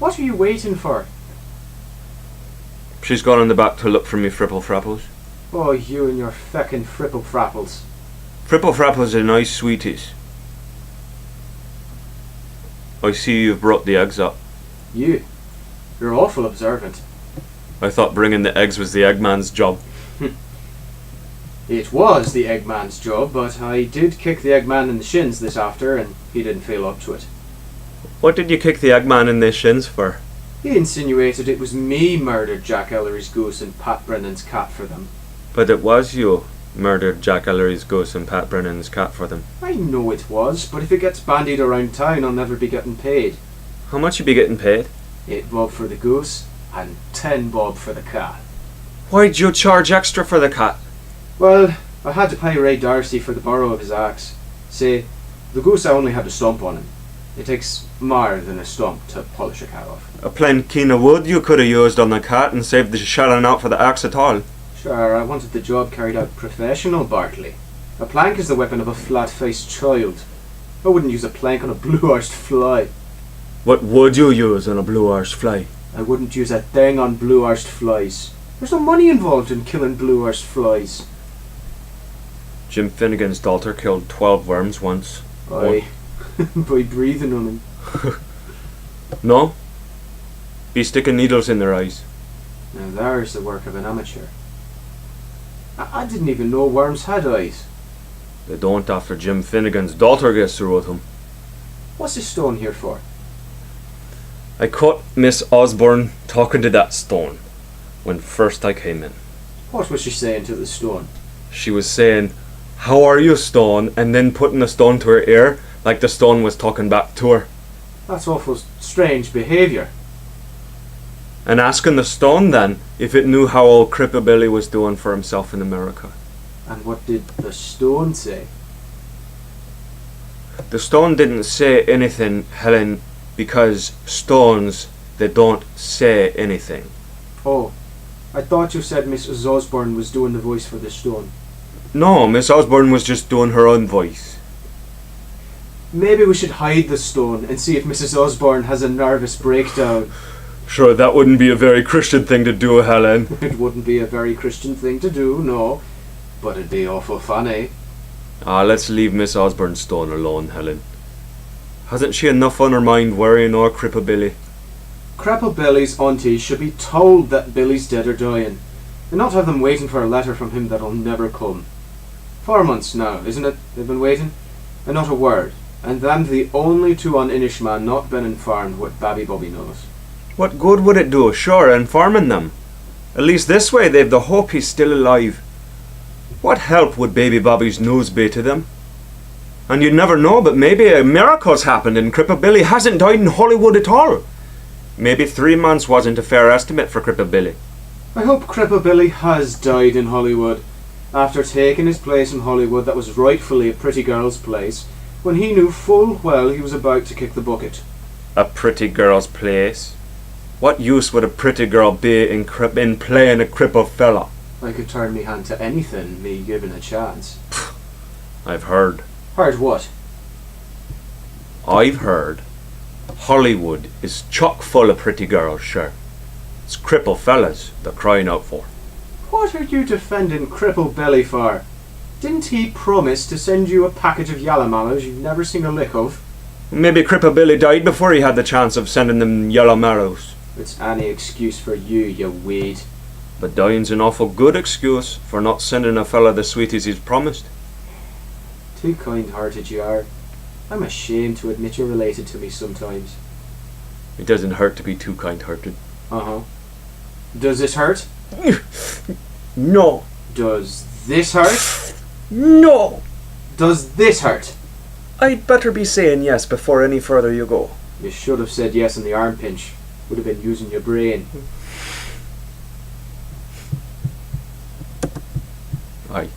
What are you waiting for? She's gone in the back to look for me fripple frapples. Oh, you and your feckin' fripple frapples. Fripple frapples are nice sweeties. I see you've brought the eggs up. You're awful observant. I thought bringing the eggs was the Eggman's job. It was the Eggman's job, but I did kick the Eggman in the shins this after, and he didn't feel up to it. What did you kick the Eggman in the shins for? He insinuated it was me murdered Jack Ellery's goose and Pat Brennan's cat for them. But it was you murdered Jack Ellery's goose and Pat Brennan's cat for them. I know it was, but if it gets bandied around town, I'll never be getting paid. How much you be getting paid? 8 bob for the goose and 10 bob for the cat. Why'd you charge extra for the cat? Well, I had to pay Ray Darcy for the borrow of his axe. See, the goose I only had a stump on him. It takes more than a stump to polish a cat off. A plain kean of wood you could have used on the cat and saved the shelling out for the axe at all. Sure, I wanted the job carried out professional, Bartley. A plank is the weapon of a flat-faced child. I wouldn't use a plank on a blue-arsed fly. What would you use on a blue-arsed fly? I wouldn't use a thing on blue-arsed flies. There's no money involved in killing blue-arsed flies. Jim Finnegan's daughter killed 12 worms once. Aye, by breathing on them. No? Be sticking needles in their eyes. Now there's the work of an amateur. I didn't even know worms had eyes. They don't after Jim Finnegan's daughter gets through with him. What's this stone here for? I caught Miss Osborne talking to that stone when first I came in. What was she saying to the stone? She was saying, "How are you, stone?" and then putting the stone to her ear like the stone was talking back to her. That's awful strange behaviour. And asking the stone then if it knew how old Cripper Billy was doing for himself in America. And what did the stone say? The stone didn't say anything, Helen, because stones, they don't say anything. Oh, I thought you said Mrs. Osborne was doing the voice for the stone. No, Miss Osborne was just doing her own voice. Maybe we should hide the stone and see if Mrs. Osborne has a nervous breakdown. Sure, that wouldn't be a very Christian thing to do, Helen. It wouldn't be a very Christian thing to do, no. But it'd be awful funny. Let's leave Miss Osborne's stone alone, Helen. Hasn't she enough on her mind worrying o'er Cripper Billy? Cripple Billy's auntie should be told that Billy's dead or dying, and not have them waiting for a letter from him that'll never come. 4 months now, isn't it, they've been waiting? And not a word. And them the only two on Inishmaan not been informed what Babby Bobby knows. What good would it do, sure, informing them? At least this way they've the hope he's still alive. What help would baby Bobby's news be to them? And you'd never know, but maybe a miracle's happened and Cripper Billy hasn't died in Hollywood at all. Maybe 3 months wasn't a fair estimate for Cripper Billy. I hope Cripple Billy has died in Hollywood, after taking his place in Hollywood that was rightfully a pretty girl's place, when he knew full well he was about to kick the bucket. A pretty girl's place? What use would a pretty girl be in playing a cripple fella? I could turn me hand to anything, me given a chance. I've heard. Heard what? I've heard. Hollywood is chock full of pretty girls, sure. It's cripple fellas they're crying out for. What are you defending Cripple Billy for? Didn't he promise to send you a package of yallomallows you've never seen a lick of? Maybe Cripple Billy died before he had the chance of sending them yellow mallows. It's any excuse for you weed. But dying's an awful good excuse for not sending a fella the sweeties he's promised. Too kind-hearted you are. I'm ashamed to admit you're related to me sometimes. It doesn't hurt to be too kind-hearted. Uh-huh. Does this hurt? No. Does this hurt? No. Does this hurt? I'd better be saying yes before any further you go. You should have said yes in the arm pinch. Would have been using your brain. Aye.